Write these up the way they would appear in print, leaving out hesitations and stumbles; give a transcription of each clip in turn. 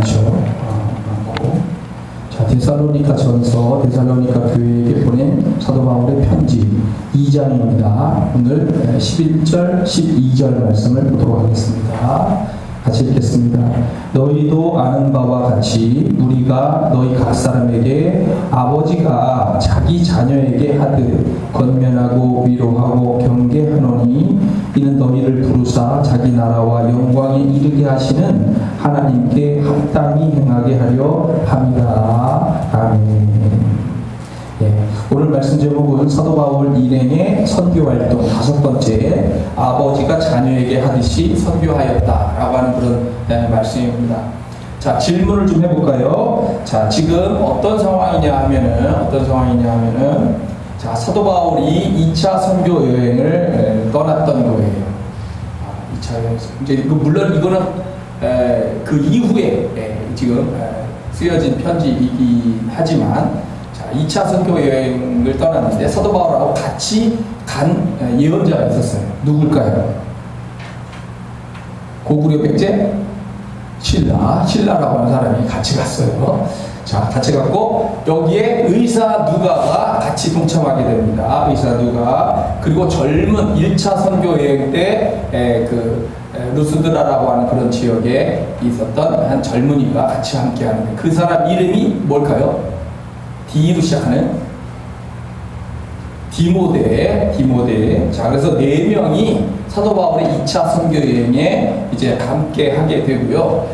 많죠. 많고. 자, 데살로니가전서 데살로니가 교회에게 보낸 사도 바울의 편지 2장입니다. 오늘 11절, 12절 말씀을 보도록 하겠습니다. 같이 읽겠습니다. 너희도 아는 바와 같이 우리가 너희 각 사람에게 아버지가 자기 자녀에게 하듯 권면하고 위로하고 경계하노니 이는 너희를 부르사 자기 나라와 영광에 이르게 하시는 하나님께 합당히 행하게 하려 함이라. 아멘. 예, 오늘 말씀 제목은 사도 바울 일행의 선교활동 5번째, 아버지가 자녀에게 하듯이 선교하였다라고 하는 그런 말씀입니다. 자, 질문을 좀 해볼까요? 자, 지금 어떤 상황이냐 하면은 자, 사도 바울이 2차 선교 여행을 떠났던 거예요. 2차 여행. 이제 물론 이거는 그 이후에 지금 쓰여진 편지이긴 하지만 2차 선교 여행을 떠났는데 사도 바울하고 같이 간 예언자가 있었어요. 누굴까요? 고구려 백제 신라라고 하는 사람이 같이 갔어요. 자, 같이 갔고 여기에 의사 누가가 같이 동참하게 됩니다. 의사 누가. 그리고 젊은 1차 선교 여행 때 루스드라라고 하는 그런 지역에 있었던 한 젊은이가 같이 함께하는 그 사람 이름이 뭘까요? D로 시작하는 디모데. 자, 그래서 4명이 사도 바울의 2차 선교 여행에 이제 함께 하게 되고요.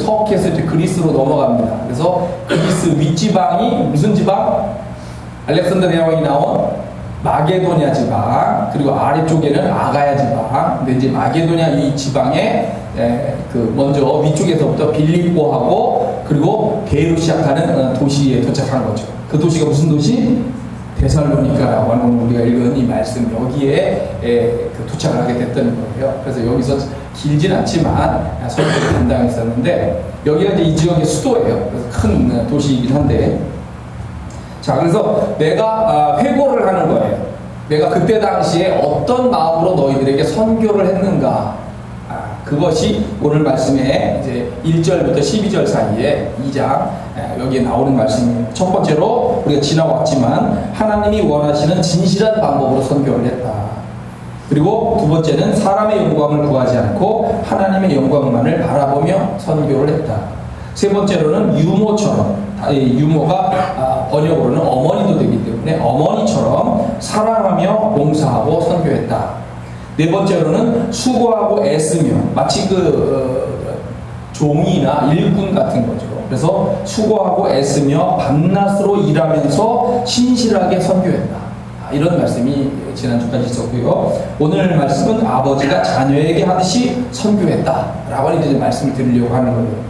터키에서 이제 그리스로 넘어갑니다. 그래서 그리스 윗지방이 무슨 지방? 알렉산드리아 왕이 나온 마게도냐 지방, 그리고 아래쪽에는 아가야 지방. 근데 이제 마게도냐 이 지방에 먼저 위쪽에서부터 빌립보하고 그리고 배로 시작하는 도시에 도착한 거죠. 그 도시가 무슨 도시? 데살로니가라고 하는 우리가 읽은 이 말씀 여기에 도착을 하게 됐던 거예요. 그래서 여기서 길진 않지만 설교를 담당했었는데 여기가 이제 이 지역의 수도예요. 그래서 큰 도시이긴 한데, 자, 그래서 내가 회고를 하는 거예요. 내가 그때 당시에 어떤 마음으로 너희들에게 선교를 했는가. 그것이 오늘 말씀에 이제 1절부터 12절 사이에 2장 여기에 나오는 말씀이에요. 첫 번째로 우리가 지나왔지만 하나님이 원하시는 진실한 방법으로 선교를 했다. 그리고 두 번째는 사람의 영광을 구하지 않고 하나님의 영광만을 바라보며 선교를 했다. 세 번째로는 유모가 번역으로는 어머니도 되기 때문에 어머니처럼 사랑하며 봉사하고 선교했다. 네 번째로는 수고하고 애쓰며, 마치 종이나 일꾼 같은 거죠. 그래서 수고하고 애쓰며 밤낮으로 일하면서 신실하게 선교했다. 이런 말씀이 지난주까지 있었고요. 오늘 말씀은 아버지가 자녀에게 하듯이 선교했다라고 이제 말씀을 드리려고 하는 거예요.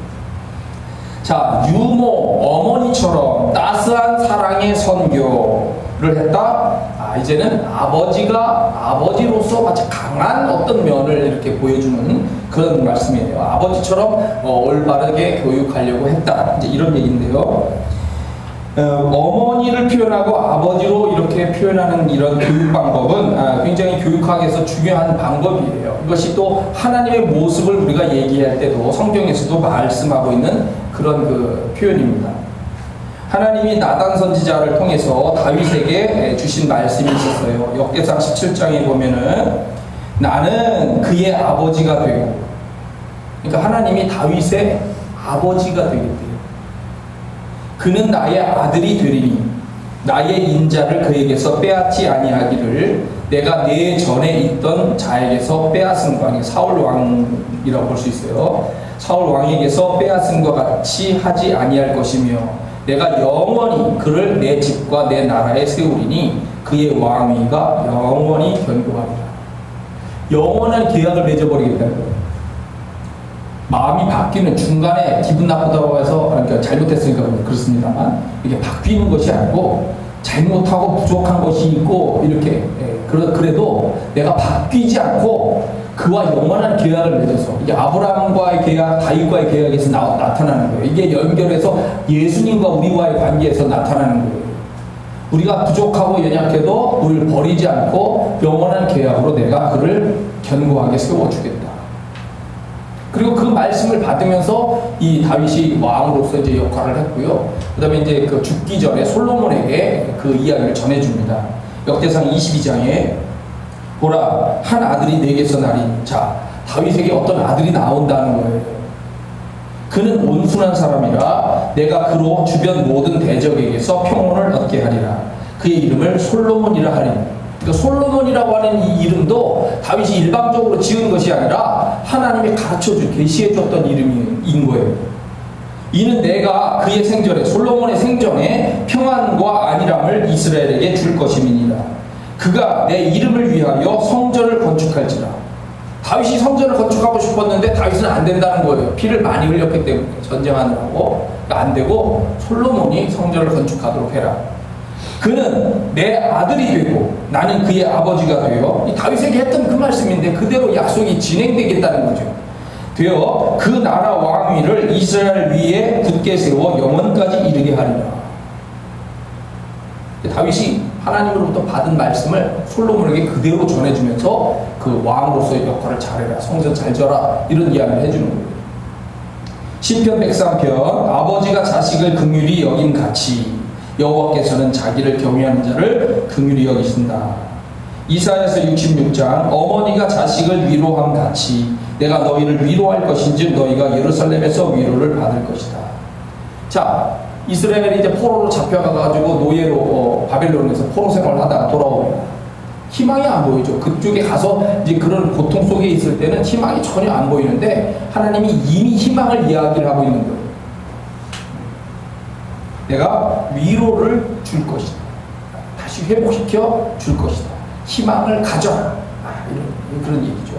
자, 어머니처럼 따스한 사랑의 선교를 했다. 이제는 아버지로서 마치 강한 어떤 면을 이렇게 보여주는 그런 말씀이에요. 아버지처럼 올바르게 교육하려고 했다. 이제 이런 얘기인데요. 어머니를 표현하고 아버지로 이렇게 표현하는 이런 교육 방법은 굉장히 교육학에서 중요한 방법이에요. 이것이 또 하나님의 모습을 우리가 얘기할 때도 성경에서도 말씀하고 있는 그런 표현입니다. 하나님이 나단 선지자를 통해서 다윗에게 주신 말씀이 있었어요. 역대상 17장에 보면은 나는 그의 아버지가 되고, 그러니까 하나님이 다윗의 아버지가 되겠대요. 그는 나의 아들이 되리니 나의 인자를 그에게서 빼앗지 아니하기를 내가 내 전에 있던 자에게서 빼앗은 거, 아니 사울 왕이라고 볼 수 있어요. 사울 왕에게서 빼앗은 것 같이 하지 아니할 것이며 내가 영원히 그를 내 집과 내 나라에 세우리니 그의 왕위가 영원히 견고하리라. 영원한 계약을 맺어버리겠다는 거예요. 마음이 바뀌는 중간에 기분 나쁘다고 해서, 그러니까 잘못했으니까 그렇습니다만, 이게 바뀌는 것이 아니고 잘못하고 부족한 것이 있고 이렇게 그래도 내가 바뀌지 않고 그와 영원한 계약을 맺어서, 이게 아브라함과의 계약, 다윗과의 계약에서 나타나는 거예요. 이게 연결해서 예수님과 우리와의 관계에서 나타나는 거예요. 우리가 부족하고 연약해도 우리를 버리지 않고 영원한 계약으로 내가 그를 견고하게 세워주겠다. 그리고 그 말씀을 받으면서 이 다윗이 왕으로서 이제 역할을 했고요. 그 다음에 이제 그 죽기 전에 솔로몬에게 그 이야기를 전해줍니다. 역대상 22장에 보라, 한 아들이 내게서 나리. 자, 다윗에게 어떤 아들이 나온다는 거예요. 그는 온순한 사람이라 내가 그로 주변 모든 대적에게서 평온을 얻게 하리라. 그의 이름을 솔로몬이라 하리니. 그러니까 솔로몬이라고 하는 이 이름도 다윗이 일방적으로 지은 것이 아니라 하나님이 가르쳐준, 계시해줬던 이름인 거예요. 이는 내가 그의 생전에, 솔로몬의 생전에 평안과 안일함을 이스라엘에게 줄 것임이니라. 그가 내 이름을 위하여 성전을 건축할지라. 다윗이 성전을 건축하고 싶었는데 다윗은 안 된다는 거예요. 피를 많이 흘렸기 때문에 전쟁하느라고. 그러니까 안 되고 솔로몬이 성전을 건축하도록 해라. 그는 내 아들이 되고 나는 그의 아버지가 되어, 이 다윗에게 했던 그 말씀인데 그대로 약속이 진행되겠다는 거죠. 되어 그 나라 왕위를 이스라엘 위에 굳게 세워 영원까지 이르게 하리라. 다윗이 하나님으로부터 받은 말씀을 솔로몬에게 그대로 전해주면서 그 왕으로서의 역할을 잘해라, 성전 잘 져라, 이런 이야기를 해주는 거예요. 시편 103편 아버지가 자식을 긍휼히 여김같이 여호와께서는 자기를 경외하는 자를 긍휼히 여기신다. 이사야서 66장 어머니가 자식을 위로함같이 내가 너희를 위로할 것인즉 너희가 예루살렘에서 위로를 받을 것이다. 자, 이스라엘이 이제 포로로 잡혀가가지고 노예로 바벨론에서 포로 생활을 하다가 돌아옵니다. 희망이 안 보이죠. 그쪽에 가서 이제 그런 고통 속에 있을 때는 희망이 전혀 안 보이는데 하나님이 이미 희망을 이야기를 하고 있는 거예요. 내가 위로를 줄 것이다. 다시 회복시켜 줄 것이다. 희망을 가져라. 이런 그런 얘기죠.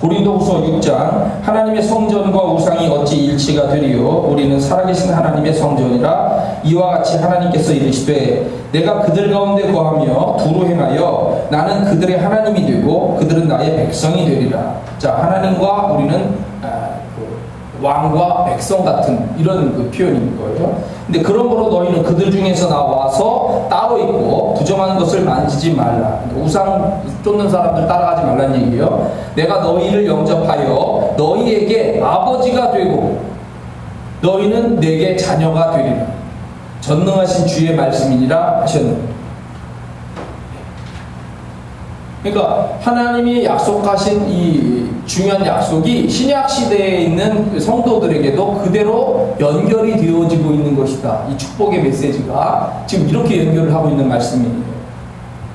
고린도후서 6장 하나님의 성전과 우상이 어찌 일치가 되리요 우리는 살아계신 하나님의 성전이라 이와 같이 하나님께서 이르시되 내가 그들 가운데 거하며 두루 행하여 나는 그들의 하나님이 되고 그들은 나의 백성이 되리라. 자, 하나님과 우리는 왕과 백성 같은 이런 그 표현인 거예요. 근데 그러므로 너희는 그들 중에서 나와서 따로 있고 부정한 것을 만지지 말라. 우상 쫓는 사람들 따라가지 말라는 얘기예요. 내가 너희를 영접하여 너희에게 아버지가 되고 너희는 내게 자녀가 되리라. 전능하신 주의 말씀이니라 하셨는데, 그러니까 하나님이 약속하신 이 중요한 약속이 신약 시대에 있는 성도들에게도 그대로 연결이 되어지고 있는 것이다. 이 축복의 메시지가 지금 이렇게 연결을 하고 있는 말씀이에요.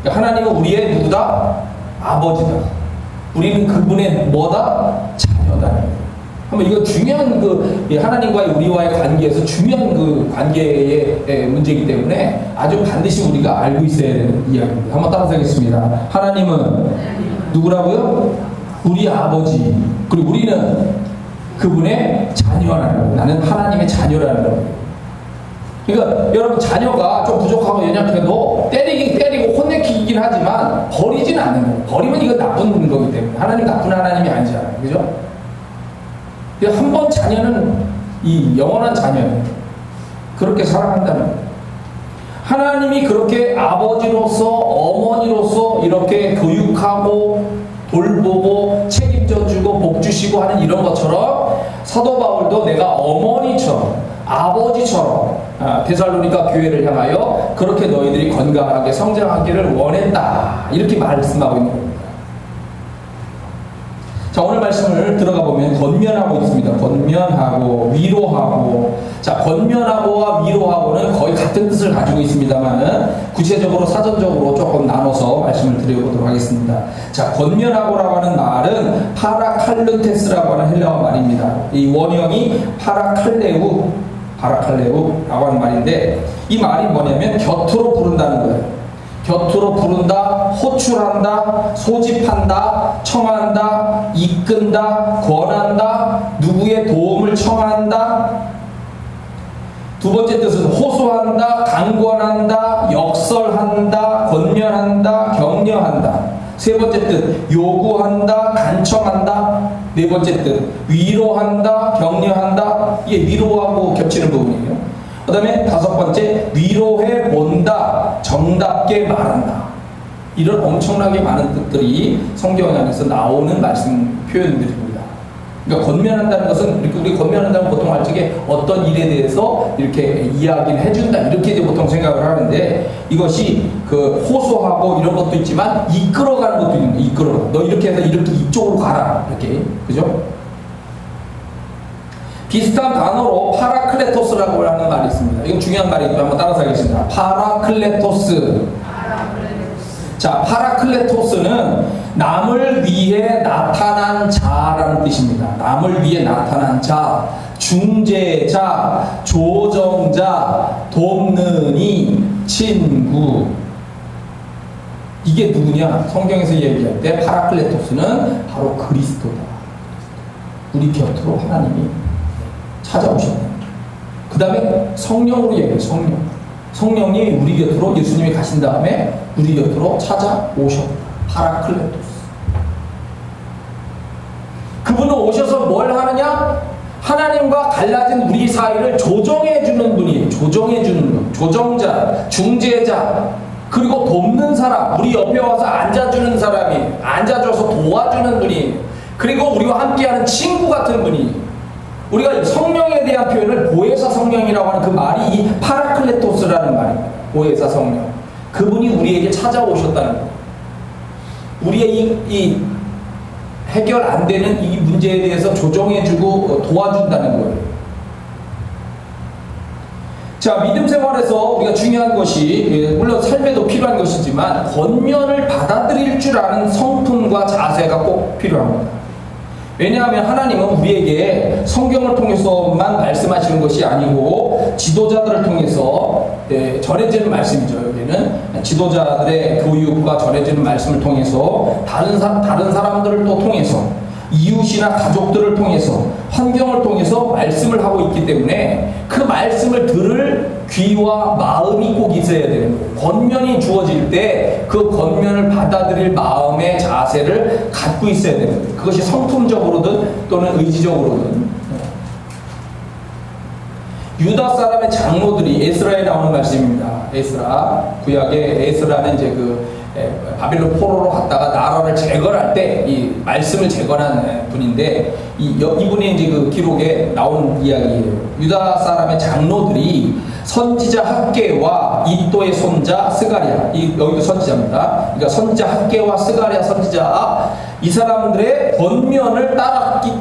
그러니까 하나님은 우리의 누구다? 아버지다. 우리는 그분의 뭐다? 자녀다. 한번 이거 중요한 그 하나님과의 우리와의 관계에서 중요한 그 관계의 문제이기 때문에 아주 반드시 우리가 알고 있어야 되는 이야기입니다. 한번 따라서 하겠습니다. 하나님은 누구라고요? 우리 아버지. 그리고 우리는 그분의 자녀라는 거예요. 나는 하나님의 자녀라는 거예요. 그러니까 여러분 자녀가 좀 부족하고 연약해도 때리고 혼내키긴 하지만 버리지는 않는 거예요. 버리면 이거 나쁜 거기 때문에 하나님 나쁜 하나님이 아니잖아요. 그죠? 한 번 자녀는 이 영원한 자녀예요. 그렇게 사랑한다는 거예요. 하나님이 그렇게 아버지로서 어머니로서 이렇게 교육하고 돌보고 책임져주고 복주시고 하는 이런 것처럼 사도 바울도 내가 어머니처럼 아버지처럼 데살로니가 교회를 향하여 그렇게 너희들이 건강하게 성장하기를 원했다. 이렇게 말씀하고 있는 겁니다. 자, 오늘 말씀을 들어가 보면 권면하고 있습니다. 권면하고 위로하고. 자, 권면하고와 위로하고는 거의 같은 뜻을 가지고 있습니다만은 구체적으로 사전적으로 조금 나눠서 말씀을 드려보도록 하겠습니다. 자, 권면하고라고 하는 말은 파라칼르테스라고 하는 헬라어 말입니다. 이 원형이 파라칼레우라고 하는 말인데 이 말이 뭐냐면 곁으로 부른다는 거예요. 곁으로 부른다, 호출한다, 소집한다, 청한다, 이끈다, 권한다, 누구의 도움을 청한다. 두 번째 뜻은 호소한다, 강권한다, 역설한다, 권면한다, 격려한다. 세 번째 뜻 요구한다, 간청한다. 네 번째 뜻 위로한다, 격려한다. 이게 위로하고 겹치는 부분이에요. 그 다음에 다섯 번째 위로해 본다, 정답게 말한다. 이런 엄청나게 많은 뜻들이 성경 안에서 나오는 말씀 표현들입니다. 그러니까 권면한다는 것은 이렇게 우리 권면한다는 보통 할 적에 어떤 일에 대해서 이렇게 이야기를 해준다 이렇게 이제 보통 생각을 하는데 이것이 그 호소하고 이런 것도 있지만 이끌어가는 것도 있는 거예요. 이끌어. 너 이렇게 해서 이렇게 이쪽으로 가라 이렇게 그죠? 비슷한 단어로 파라클레토스라고 하는 말이 있습니다. 이건 중요한 말이니까 한번 따라서 하겠습니다. 파라클레토스. 자, 파라클레토스는 남을 위해 나타난 자라는 뜻입니다. 남을 위해 나타난 자, 중재자, 조정자, 돕는 이, 친구. 이게 누구냐? 성경에서 얘기할 때 파라클레토스는 바로 그리스도다. 우리 곁으로 하나님이 찾아오셨다. 그 다음에 성령으로 얘기해요. 성령이 우리 곁으로 예수님이 가신 다음에 우리 곁으로 찾아오셨다. 파라클레토스. 그분은 오셔서 뭘 하느냐? 하나님과 갈라진 우리 사이를 조정해주는 분이에요. 조정해주는 분. 조정자, 중재자, 그리고 돕는 사람. 우리 옆에 와서 앉아주는 사람이, 앉아줘서 도와주는 분이, 그리고 우리와 함께하는 친구 같은 분이. 우리가 성령에 대한 표현을 보혜사 성령이라고 하는 그 말이 이 파라클레토스라는 말입니다. 보혜사 성령. 그분이 우리에게 찾아오셨다는 거예요. 우리의 이 해결 안 되는 이 문제에 대해서 조정해주고 도와준다는 거예요. 자, 믿음 생활에서 우리가 중요한 것이, 물론 삶에도 필요한 것이지만 권면을 받아들일 줄 아는 성품과 자세가 꼭 필요합니다. 왜냐하면 하나님은 우리에게 성경을 통해서만 말씀하시는 것이 아니고 지도자들을 통해서 전해지는 말씀이죠. 여기는 지도자들의 교육과 전해지는 말씀을 통해서 다른 사람들을 또 통해서 이웃이나 가족들을 통해서 환경을 통해서 말씀을 하고 있기 때문에 그 말씀을 들을 귀와 마음이 꼭 있어야 되는 거예요. 권면이 주어질 때 그 권면을 받아들일 마음의 자세를 갖고 있어야 되는 거예요. 그것이 성품적으로든 또는 의지적으로든. 유다 사람의 장로들이 에스라에 나오는 말씀입니다. 에스라, 구약의 에스라는 이제 바빌론 포로로 갔다가 나라를 재건할 때 이 말씀을 재건한 분인데 이분이 이제 그 기록에 나온 이야기예요. 유다 사람의 장로들이 선지자 학개와 이또의 손자 스가랴, 여기도 선지자입니다. 그러니까 선지자 학개와 스가랴 선지자 이 사람들의 권면을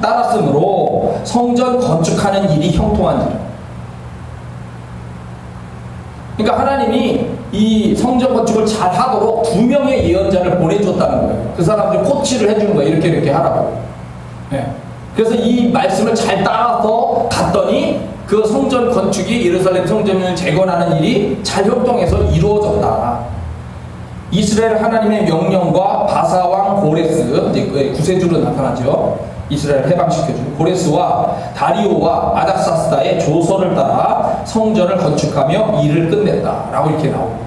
따랐으므로 성전 건축하는 일이 형통한지라. 그러니까 하나님이 이 성전 건축을 잘 하도록 2명의 예언자를 보내줬다는 거예요. 그 사람들이 코치를 해주는 거예요. 이렇게 하라고. 네. 그래서 이 말씀을 잘 따라서 갔더니 그 성전 건축이 예루살렘 성전을 재건하는 일이 잘 협동해서 이루어졌다. 이스라엘 하나님의 명령과 바사왕 고레스, 이제 구세주로 나타나죠. 이스라엘 해방시켜준 고레스와 다리오와 아닥사스다의 조서를 따라 성전을 건축하며 일을 끝냈다라고 이렇게 나옵니다.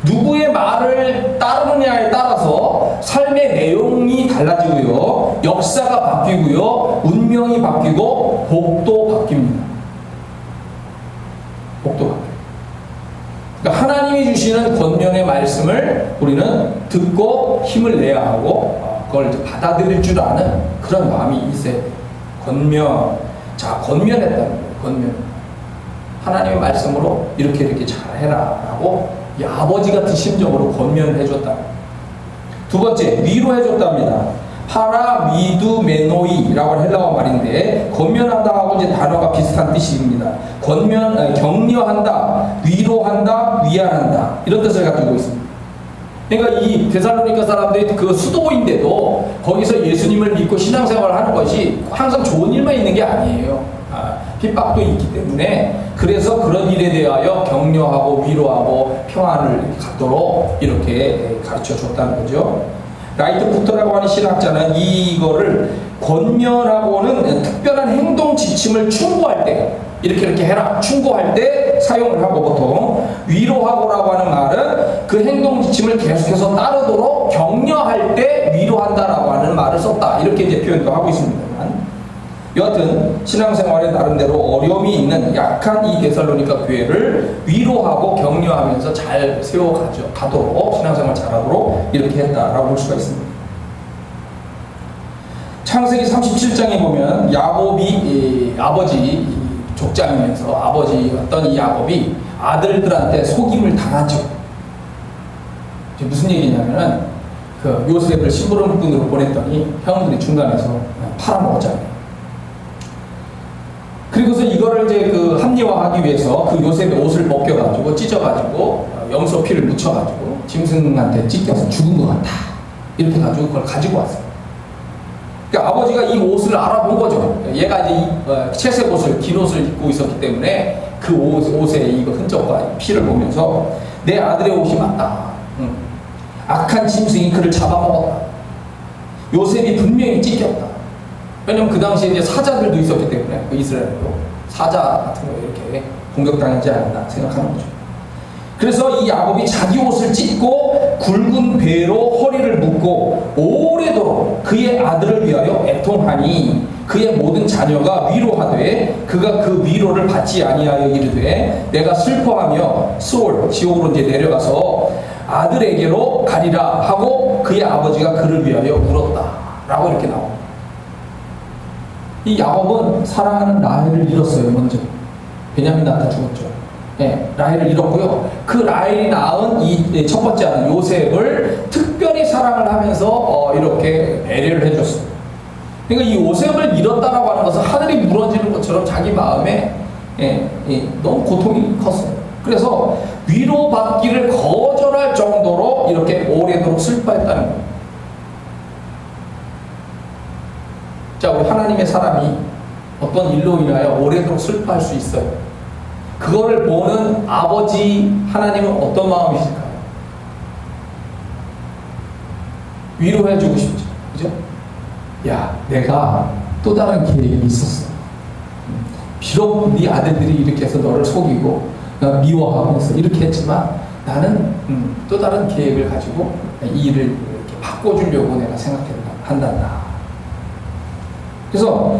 누구의 말을 따르느냐에 따라서 삶의 내용이 달라지고요, 역사가 바뀌고요, 운명이 바뀌고 복도 바뀝니다. 복도 바뀌어요. 그러니까 하나님이 주시는 권면의 말씀을 우리는 듣고 힘을 내야 하고 그걸 받아들일 줄 아는 그런 마음이 있어야 돼요. 권면. 자, 권면했다는 거예요. 권면. 하나님의 말씀으로 이렇게 잘해라 라고 이 아버지 같은 심정으로 권면을 해줬다. 두 번째, 위로해줬답니다. 파라미두메노이라고 헬라어 말인데 권면하다하고 이제 단어가 비슷한 뜻입니다. 격려한다, 위로한다, 위안한다 이런 뜻을 가지고 있습니다. 그러니까 이 데살로니가 사람들이 그 수도인데도 거기서 예수님을 믿고 신앙생활을 하는 것이 항상 좋은 일만 있는 게 아니에요. 핍박도 있기 때문에 그래서 그런 일에 대하여 격려하고 위로하고 평안을 갖도록 이렇게 가르쳐 줬다는 거죠. 라이트 부터라고 하는 신학자는 이거를 권면하고는 특별한 행동 지침을 충고할 때 이렇게 해라 충고할 때 사용을 하고, 보통 위로하고라고 하는 말은 그 행동 지침을 계속해서 따르도록 격려할 때 위로한다라고 하는 말을 썼다, 이렇게 이제 표현도 하고 있습니다만, 여하튼 신앙생활에 나름대로 어려움이 있는 약한 이 데살로니가 교회를 위로하고 격려하면서 잘 세워가도록, 신앙생활 잘하도록 이렇게 했다라고 볼 수가 있습니다. 창세기 37장에 보면 야곱이 아버지 족장이면서 아버지였던 이 야곱이 아들들한테 속임을 당하죠. 무슨 얘기냐면은 그 요셉을 심부름꾼으로 보냈더니 형들이 중간에서 팔아먹었잖아요. 그리고서 이거를 이제 그 합리화하기 위해서 그 요셉의 옷을 벗겨가지고 찢어가지고 염소 피를 묻혀가지고 짐승한테 찢겨서 죽은 것 같다. 이렇게 가지고 그걸 가지고 왔어요. 그러니까 아버지가 이 옷을 알아본 거죠. 얘가 이제 채색 옷을, 긴 옷을 입고 있었기 때문에 그 옷에 이거 흔적과 피를 보면서 내 아들의 옷이 맞다. 악한 짐승이 그를 잡아먹었다. 요셉이 분명히 찢겼다. 왜냐면 그 당시에 이제 사자들도 있었기 때문에 그 이스라엘도 사자 같은 거 이렇게 공격당하지 않았나 생각하는 거죠. 그래서 이 야곱이 자기 옷을 찢고 굵은 배로 허리를 묶고 오래도록 그의 아들을 위하여 애통하니 그의 모든 자녀가 위로하되 그가 그 위로를 받지 아니하여 이르되 내가 슬퍼하며 수올 지옥으로 이제 내려가서 아들에게로 가리라 하고 그의 아버지가 그를 위하여 울었다 라고 이렇게 나옵니다. 이 야곱은 사랑하는 라헬을 잃었어요. 먼저 베냐민한테 죽었죠. 네, 라헬을 잃었고요. 그 라헬이 낳은 이 첫 번째 아들 요셉을 특별히 사랑을 하면서 이렇게 배려를 해줬어요. 그러니까 이 요셉을 잃었다라고 하는 것은 하늘이 무너지는 것처럼 자기 마음에 너무 고통이 컸어요. 그래서 위로받기를 거절할 정도로 이렇게 오래도록 슬퍼했다는 거예요. 자, 우리 하나님의 사람이 어떤 일로 인하여 오래도록 슬퍼할 수 있어요. 그거를 보는 아버지 하나님은 어떤 마음이실까요? 위로해주고 싶죠. 그죠? 야, 내가 또 다른 계획이 있었어. 비록 네 아들들이 이렇게 해서 너를 속이고 미워하면서 이렇게 했지만 나는 또 다른 계획을 가지고 이 일을 이렇게 바꿔주려고 내가 생각한단다. 그래서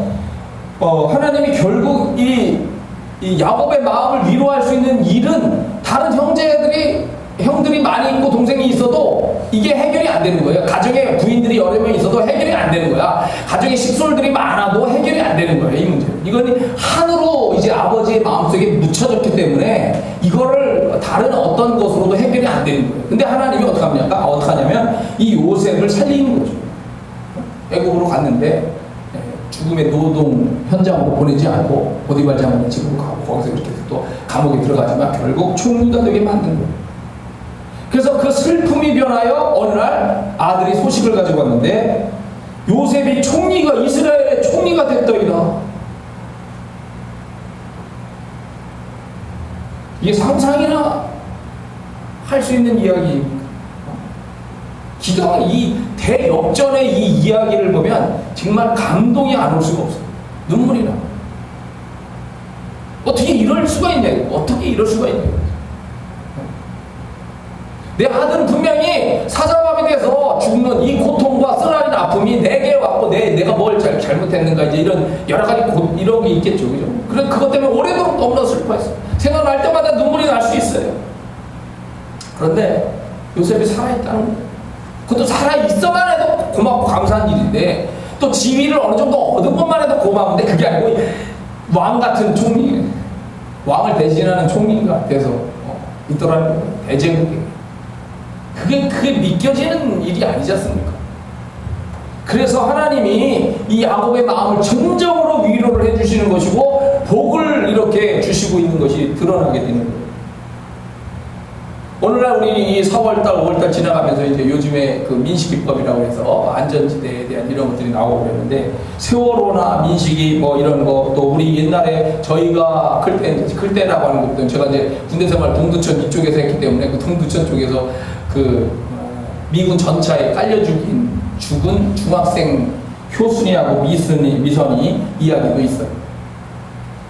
하나님이 결국 이 야곱의 마음을 위로할 수 있는 일은 다른 형들이 많이 있고 동생이 있어도 이게 해결이 안 되는 거예요. 가정에 부인들이 여러 명 있어도 해결이 안 되는 거야. 가정에 식솔들이 많아도 해결이 안 되는 거예요. 이 문제. 이건 한으로 이제 아버지의 마음속에 묻혀졌기 때문에 이거를 다른 어떤 것으로도 해결이 안 되는 거예요. 근데 하나님이 어떻게 하냐면 이 요셉을 살리는 거죠. 애국으로 갔는데 죽음의 노동 현장으로 보내지 않고 보디발 장군의 집으로 가고 거기서 이렇게 또 감옥에 들어가지만 결국 총리가 되게 만든 거예요. 그래서 그 슬픔이 변하여 어느 날 아들이 소식을 가지고 왔는데 요셉이 이스라엘의 총리가 됐더이다. 이게 상상이나 할 수 있는 이야기입니까? 이 대역전의 이 이야기를 보면 정말 감동이 안 올 수가 없어요. 눈물이 나. 어떻게 이럴 수가 있냐? 어떻게 이럴 수가 있냐? 내 아들은 분명히 사자마비 돼서 죽는 이 고통과 쓰라린 아픔이 내게 왔고 내가 뭘 잘못했는가 이제 이런 여러 가지 이런 게 있겠죠, 그죠? 그래 그것 때문에 오래도록 너무나 슬퍼했어. 생각날 때마다 눈물이 날 수 있어요. 그런데 요셉이 살아있다는 거예요. 그것도 살아있어만 해도 고맙고 감사한 일인데 또 지위를 어느 정도 얻은 것만 해도 고마운데 그게 아니고 왕 같은 총리, 왕을 대신하는 총리가 돼서 있더라는 거예요. 대제국에. 그게 믿겨지는 일이 아니지 않습니까? 그래서 하나님이 이 야곱의 마음을 진정으로 위로를 해주시는 것이고 복을 이렇게 주시고 있는 것이 드러나게 되는 거예요. 오늘날 우리 이 4월달, 5월달 지나가면서 이제 요즘에 그 민식이법이라고 해서 안전지대에 대한 이런 것들이 나오고 그러는데 세월호나 민식이 뭐 이런 거 또 우리 옛날에 저희가 클 때라고 하는 것들은 제가 이제 군대 생활 동두천 이쪽에서 했기 때문에 그 동두천 쪽에서 그 미군 전차에 깔려 죽은 중학생 효순이하고 미선이 이야기도 있어요.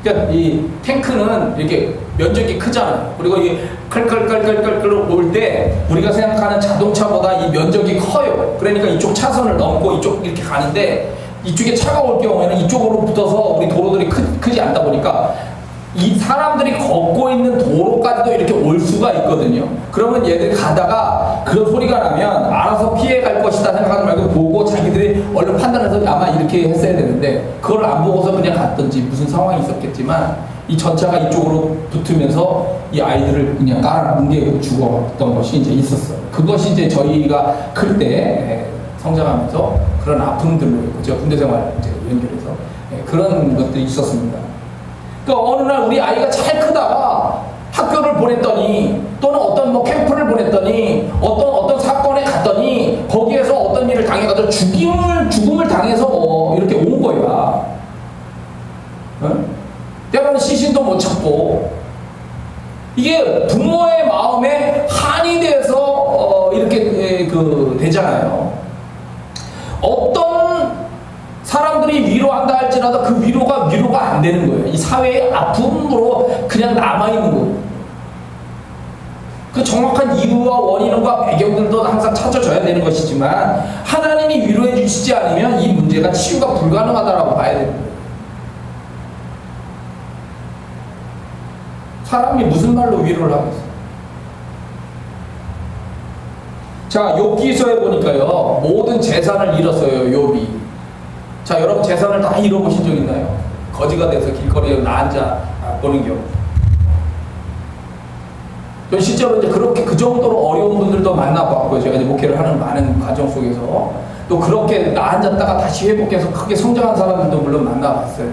그러니까 이 탱크는 이렇게 면적이 크잖아요. 그리고 이 클클클클클 올 때 우리가 생각하는 자동차보다 이 면적이 커요. 그러니까 이쪽 차선을 넘고 이쪽 이렇게 가는데 이쪽에 차가 올 경우에는 이쪽으로 붙어서 우리 도로들이 크지 않다 보니까 이 사람들이 걷고 있는 도로까지도 이렇게 올 수가 있거든요. 그러면 얘들이 가다가 그런 소리가 나면 알아서 피해갈 것이다 생각하지 말고 보고 자기들이 얼른 판단해서 아마 이렇게 했어야 되는데 그걸 안 보고서 그냥 갔든지 무슨 상황이 있었겠지만 이 전차가 이쪽으로 붙으면서 이 아이들을 그냥 깔아 뭉개고 죽었던 것이 이제 있었어요. 그것이 이제 저희가 클 때 성장하면서 그런 아픔들로 있고 제가 군대 생활 이제 연결해서 그런 것들이 있었습니다. 그러니까 어느 날 우리 아이가 잘 크다가 학교를 보냈더니 또는 어떤 뭐 캠프를 보냈더니 어떤 사건에 갔더니 거기에서 어떤 일을 당해가지고 죽음을 당해서 뭐 이렇게 온 거야. 응? 때로는 시신도 못 찾고 이게 부모의 마음에 한이 돼서 이렇게 되잖아요. 어떤 사람들이 위로한다 할지라도 그 위로가 안 되는 거예요. 이 사회의 아픔으로 그냥 남아있는 거예요. 그 정확한 이유와 원인과 배경들도 항상 찾아줘야 되는 것이지만 하나님이 위로해 주시지 않으면 이 문제가 치유가 불가능하다라고 봐야 됩니다. 사람이 무슨 말로 위로를 하겠어요? 자, 욥기서에 보니까요, 모든 재산을 잃었어요, 욥이. 자, 여러분 재산을 다 잃어보신 적 있나요? 거지가 돼서 길거리에 나 앉아 보는 경우. 저 실제로 이제 그렇게 그 정도로 어려운 분들도 만나봤고요. 제가 이제 목회를 하는 많은 과정 속에서 또 그렇게 나 앉았다가 다시 회복해서 크게 성장한 사람들도 물론 만나봤어요.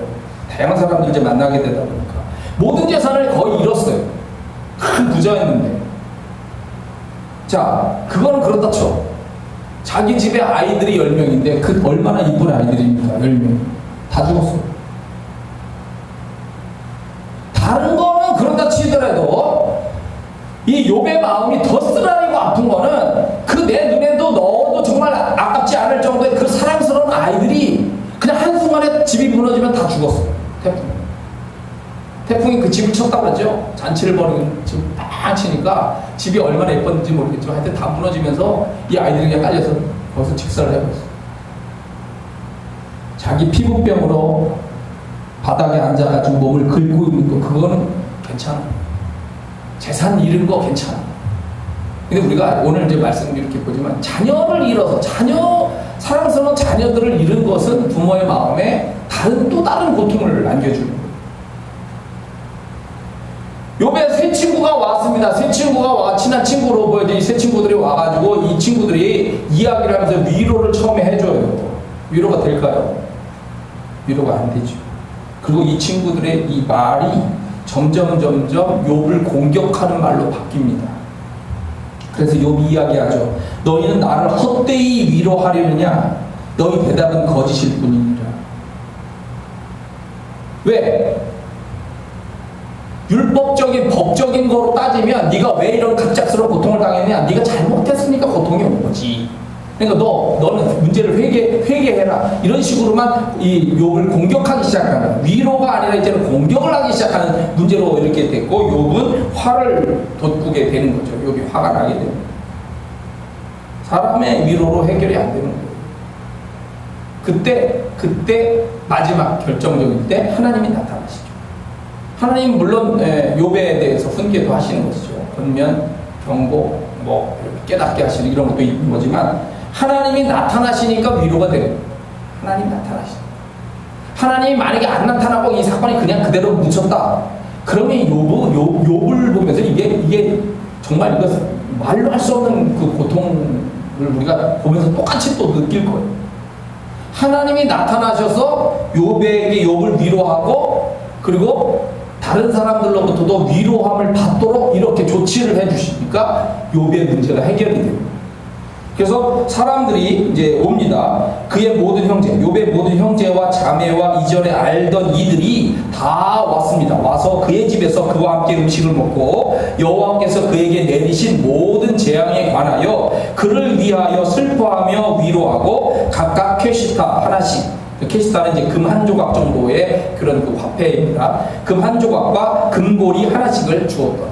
다양한 사람들 이제 만나게 되다 보니까 모든 재산을 거의 잃었어요. 큰 부자였는데. 자, 그거는 그렇다 쳐. 자기 집에 아이들이 10명인데 그 얼마나 이쁜 아이들입니까? 10명. 다 죽었어요. 다른 거는 그렇다 치더라도 이 욥의 마음이 더 쓰라리고 아픈 거는 그 내 눈에도 넣어도 정말 아깝지 않을 정도의 그 사랑스러운 아이들이 그냥 한순간에 집이 무너지면 다 죽었어요. 태풍이 그 집을 쳤다고 그러죠. 잔치를 벌이고 집을 팍 치니까 집이 얼마나 예뻤는지 모르겠지만 하여튼 다 무너지면서 이 아이들이 그냥 깔려서 거기서 직사를 해버렸어요. 자기 피부병으로 바닥에 앉아가지고 몸을 긁고 있는 거 그거는 괜찮아. 재산 잃은 거 괜찮아. 근데 우리가 오늘 이제 말씀을 이렇게 보지만 자녀를 잃어서 사랑스러운 자녀들을 잃은 것은 부모의 마음에 또 다른 고통을 안겨주는 거예요. 요번에 새 친구가 왔습니다. 새 친구가 친한 친구로 보여지 새 친구들이 와가지고 이 친구들이 이야기를 하면서 위로를 처음에 해줘요. 위로가 될까요? 위로가 안 되죠. 그리고 이 친구들의 이 말이 점점 욥을 공격하는 말로 바뀝니다. 그래서 욥이 이야기하죠. 너희는 나를 헛되이 위로하려느냐? 너희 대답은 거짓일 뿐이니라. 왜? 율법적인 법적인 거로 따지면 네가 왜 이런 갑작스러운 고통을 당했냐? 네가 잘못했으니까 고통이 온 거지. 그러니까 너는 문제를 회개해라. 이런 식으로만 이 욥을 공격하기 시작하는, 위로가 아니라 이제는 공격을 하기 시작하는 문제로 이렇게 됐고, 욥은 화를 돋구게 되는 거죠. 욥이 화가 나게 됩니다. 사람의 위로로 해결이 안 되는 거예요. 그때 마지막 결정적일 때 하나님이 나타나시죠. 하나님 물론 욥에 대해서 훈계도 하시는 것이죠. 권면, 경고, 뭐 깨닫게 하시는 이런 것도 있는 거지만 하나님이 나타나시니까 위로가 되는 거예요. 하나님이 나타나시죠. 하나님이 만약에 안 나타나고 이 사건이 그냥 그대로 묻혔다. 그러면 욥을 보면서 이게 정말 이거 말로 할 수 없는 그 고통을 우리가 보면서 똑같이 또 느낄 거예요. 하나님이 나타나셔서 욥을 위로하고 그리고 다른 사람들로부터도 위로함을 받도록 이렇게 조치를 해주시니까 욥의 문제가 해결이 됩니다. 그래서 사람들이 이제 옵니다. 그의 모든 형제, 욥의 모든 형제와 자매와 이전에 알던 이들이 다 왔습니다. 와서 그의 집에서 그와 함께 음식을 먹고 여호와께서 그에게 내리신 모든 재앙에 관하여 그를 위하여 슬퍼하며 위로하고 각각 퀘시타 하나씩, 캐시타는 이제 금 한 조각 정도의 그런 그 화폐입니다. 금 한 조각과 금고리 하나씩을 주었더라.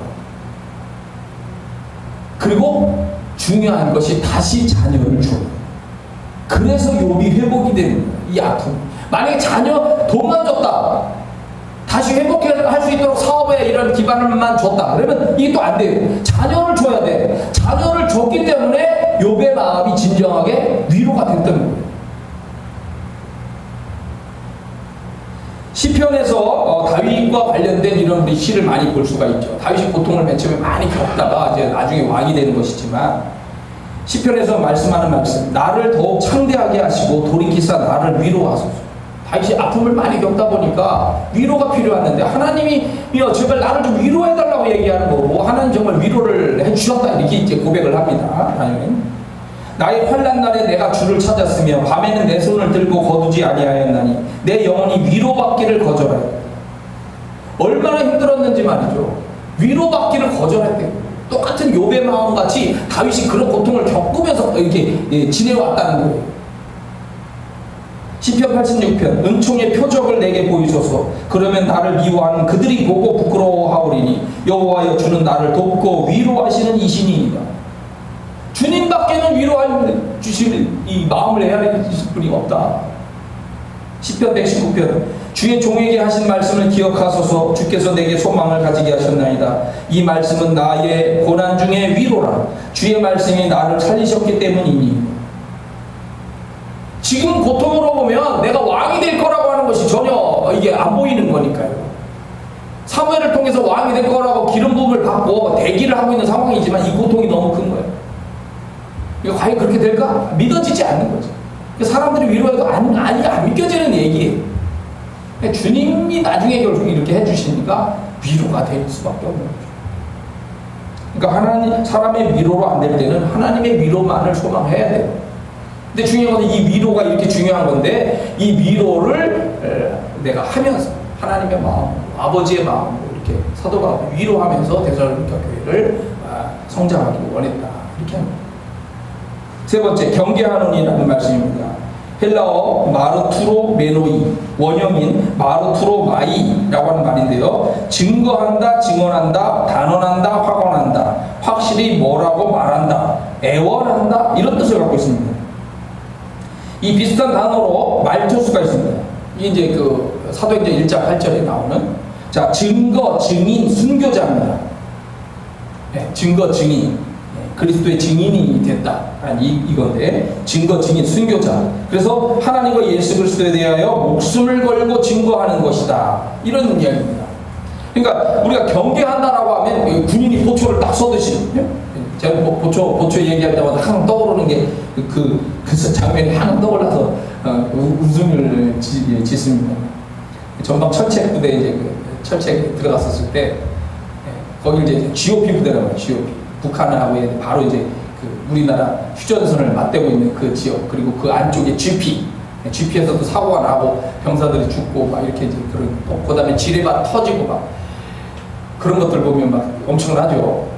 그리고 중요한 것이 다시 자녀를 줘요. 그래서 욥이 회복이 되는 거예요. 이 아픔. 만약에 자녀 돈만 줬다. 다시 회복할 수 있도록 사업에 이런 기반을만 줬다. 그러면 이게 또 안 돼요. 자녀를 줘야 돼. 자녀를 줬기 때문에 욥의 마음이 진정하게 위로가 됐던 거예요. 시편에서 다윗과 관련된 이런 우리 시를 많이 볼 수가 있죠. 다윗이 고통을 맨 처음에 많이 겪다가 이제 나중에 왕이 되는 것이지만, 시편에서 말씀하는 말씀, 나를 더욱 창대하게 하시고 돌이키사 나를 위로하소서. 다윗이 아픔을 많이 겪다 보니까 위로가 필요했는데, 하나님이 제발 나를 좀 위로해달라고 얘기하는 거고, 하나님 정말 위로를 해주셨다, 이렇게 이제 고백을 합니다. 당연히. 나의 환난 날에 내가 주를 찾았으며 밤에는 내 손을 들고 거두지 아니하였나니 내 영혼이 위로받기를 거절하여. 얼마나 힘들었는지 말이죠. 위로받기를 거절했대요. 똑같은 욥의 마음같이 다윗이 그런 고통을 겪으면서 이렇게 지내왔다는 거예요. 시편 86편, 은총의 표적을 내게 보이소서. 그러면 나를 미워하는 그들이 보고 부끄러워하오리니 여호와여, 주는 나를 돕고 위로하시는 이신이니이다. 주님밖에는 위로해주시는 이 마음을 헤아리실 분이 없다. 시편 119편, 주의 종에게 하신 말씀을 기억하소서. 주께서 내게 소망을 가지게 하셨나이다. 이 말씀은 나의 고난 중에 위로라. 주의 말씀이 나를 살리셨기 때문이니. 지금 고통으로 보면 내가 왕이 될 거라고 하는 것이 전혀 이게 안 보이는 거니까요. 사무엘을 통해서 왕이 될 거라고 기름 부음을 받고 대기를 하고 있는 상황이지만 이 고통이 너무 큰 거예요. 이거 과연 그렇게 될까? 믿어지지 않는 거죠. 사람들이 위로해도 안 믿겨지는 얘기예요. 주님이 나중에 결국 이렇게 해주시니까 위로가 될 수밖에 없는 거죠. 그러니까 사람의 위로로 안 될 때는 하나님의 위로만을 소망해야 돼요. 근데 중요한 것은 이 위로가 이렇게 중요한 건데, 이 위로를 내가 하면서 하나님의 마음, 아버지의 마음으로 이렇게 사도가 위로하면서 데살로니가 교회를 성장하기 원했다, 이렇게 합니다. 세 번째, 경계하노니라는 말씀입니다. 헬라어 마르투로 메노이, 원형인 마르투로 마이라고 하는 말인데요. 증거한다, 증언한다, 단언한다, 확언한다, 확실히 뭐라고 말한다, 애원한다, 이런 뜻을 갖고 있습니다. 이 비슷한 단어로 말투수가 있습니다. 이게 이제 그 사도행전 1장 8절에 나오는, 자, 증거, 증인, 순교자입니다. 네, 증거, 증인. 그리스도의 증인이 됐다. 이건데, 증거, 증인, 순교자. 그래서 하나님과 예수 그리스도에 대하여 목숨을 걸고 증거하는 것이다, 이런 이야기입니다. 그러니까 우리가 경계한다라고 하면 군인이 보초를 딱 쏘듯이, 제가 보초 얘기할 때마다 항상 떠오르는 게 그 장면이 항상 떠올라서 웃음을 짓습니다. 전방 철책 부대에 이제 철책에 들어갔었을 때, 거기 이제 GOP 부대라고 해요. GOP. 북한하고 바로 이제 우리나라 휴전선을 맞대고 있는 그 지역, 그리고 그 안쪽에 GP에서도 사고가 나고 병사들이 죽고 막 이렇게 이제 그 다음에 지뢰가 터지고 막 그런 것들 보면 막 엄청나죠.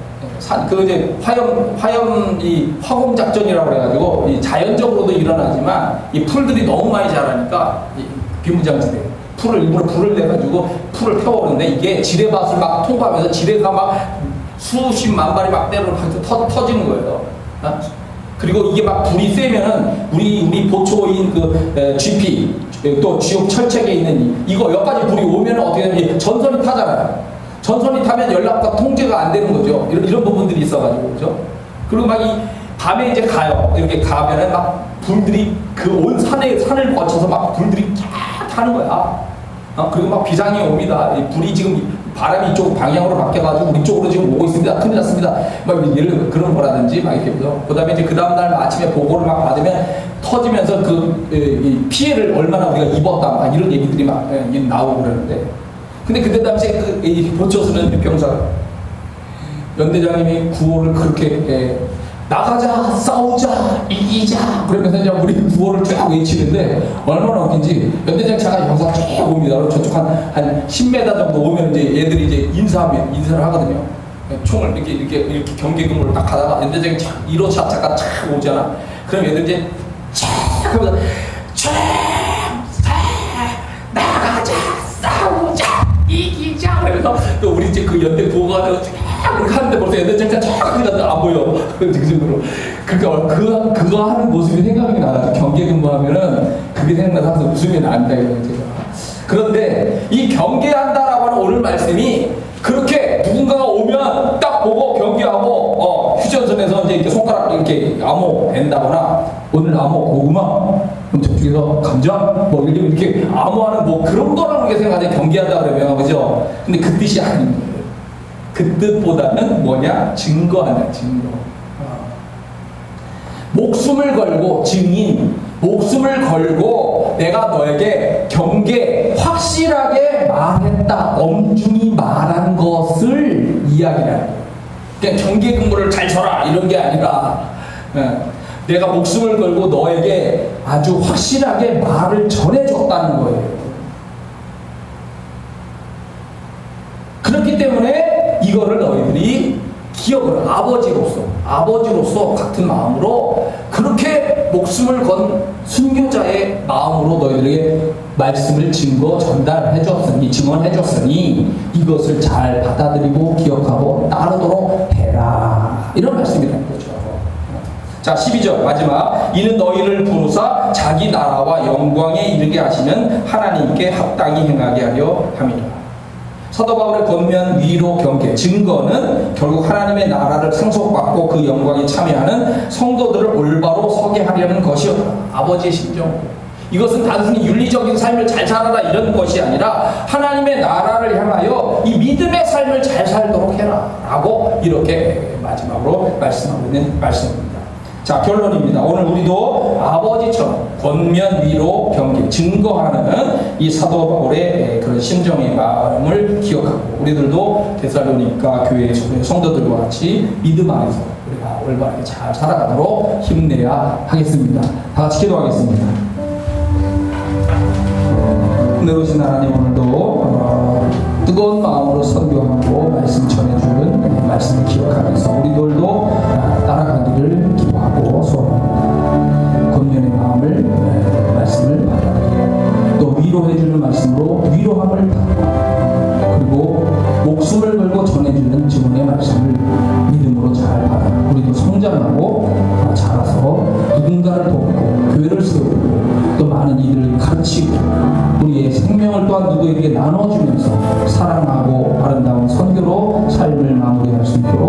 그 이제 화염 작전이라고 그래가지고 이 자연적으로도 일어나지만 이 풀들이 너무 많이 자라니까 이 비무장지대 일부러 불을 내가지고 풀을 태워오는데, 이게 지뢰밭을 막 통과하면서 지뢰가 막 수십만 발이 막 때로 터지는 거예요. 그리고 이게 막 불이 세면은 우리 보초인 그 GP 또 지옥 철책에 있는 이거 여기까지 불이 오면은 어떻게 되냐면 전선이 타잖아요. 전선이 타면 연락과 통제가 안 되는 거죠. 이런 부분들이 있어가지고, 그죠? 그리고 막 이 밤에 이제 가요. 이렇게 가면은 막 불들이 그 온 산을 거쳐서 막 불들이 쫙 타는 거야. 그리고 막 비상이 옵니다. 이 불이 지금 바람이 이쪽 방향으로 바뀌어가지고 우리 쪽으로 지금 오고 있습니다. 큰일 났습니다. 막 예를 들어 그런 거라든지 막 이렇게 보죠. 그 다음에 이제 그 다음날 아침에 보고를 막 받으면 터지면서 이 피해를 얼마나 우리가 입었다, 막 이런 얘기들이 막 나오고 그러는데, 근데 그때 당시에 이 보초스는 병사가 연대장님이 구호를 그렇게 나가자, 싸우자, 이기자 그러면서 이제 우리 구호를 쫙 외치는데, 얼마나 웃긴지 연대장 차가 병사 쭉 옵니다. 저쪽 한 10m 정도 오면 이제 얘들이 이제 인사를 하거든요. 총을 이렇게 경계근무를 딱 하다가 연대장이 1호차 차가 쫙 오잖아. 그럼 얘들 이제 쫙 하면서 나가자, 싸우자, 이기자 그러면서 또 우리 이제 그 연대 보고가 그렇게 하는데 벌써 연대장차 쫙 안 보여. 그 정도로. 그러니까 그거 하는 모습이 생각이 나가지고 경계근무하면은 그게 생각나서 항상 웃음이 난다, 이거 제가. 그런데 이 경계한다라고 하는 오늘 말씀이 그렇게 누군가가 오면 딱 보고 경계하고 휴전선에서 이제 이렇게 손가락 이렇게 암호 댄다거나 오늘 암호 고구마 그럼 저쪽에서 감자 뭐 이렇게 암호하는 뭐 그런 거라고 우리가 생각하는데 경계한다 그러면 그죠? 근데 그 뜻이 아닌 거예요. 그 뜻보다는 뭐냐? 증거한다 증거. 목숨을 걸고 증인 목숨을 걸고 내가 너에게 경계 확실하게 말했다 엄중히 말한 것을 이야기하는 거예요. 그냥 경계 근무를 잘 쳐라 이런 게 아니라 내가 목숨을 걸고 너에게 아주 확실하게 말을 전해줬다는 거예요. 그렇기 때문에 이거를 너희들이 기억을 아버지로서 같은 마음으로 그렇게 목숨을 건 순교자의 마음으로 너희들에게 말씀을 증언해줬으니 이것을 잘 받아들이고 기억하고 따르도록 해라. 이런 말씀이라는 거죠. 자 12절 마지막 이는 너희를 부르사 자기 나라와 영광에 이르게 하시는 하나님께 합당히 행하게 하려 함이라. 사도 바울의 권면 위로 경계 증거는 결국 하나님의 나라를 상속받고 그 영광에 참여하는 성도들을 올바로 서게 하려는 것이었다. 아버지의 심정. 이것은 단순히 윤리적인 삶을 잘 살아라 이런 것이 아니라 하나님의 나라를 향하여 이 믿음의 삶을 잘 살도록 해라 라고 이렇게 마지막으로 말씀하고 있는 말씀입니다. 자 결론입니다. 오늘 우리도 아버지처럼 권면 위로 경계 증거하는 이 사도 바울의 그런 심정의 마음을 기억하고 우리들도 데살로니가 교회의 성도들과 같이 믿음 안에서 우리가 올바르게 잘 살아가도록 힘내야 하겠습니다. 다 같이 기도하겠습니다. 은혜로우신 하나님 오늘도 뜨거운 마음으로 선교하고 말씀 전해주는 말씀을 기억하면서 우리들도 따라가기를 기도하고 소원합니다. 권면의 마음을 말씀을 받아 또 위로해주는 말씀으로 위로함을 받고 그리고 목숨을 걸고 전해주는 증언의 말씀을 믿음으로 잘 받아 우리도 성장하고 자라서 누군가를 돕고 교회를 세우고 또 많은 이들을 가르치고 우리의 생명을 또한 누구에게 나눠주면서 사랑하고 아름다운 선교로 삶을 마무리할 수 있도록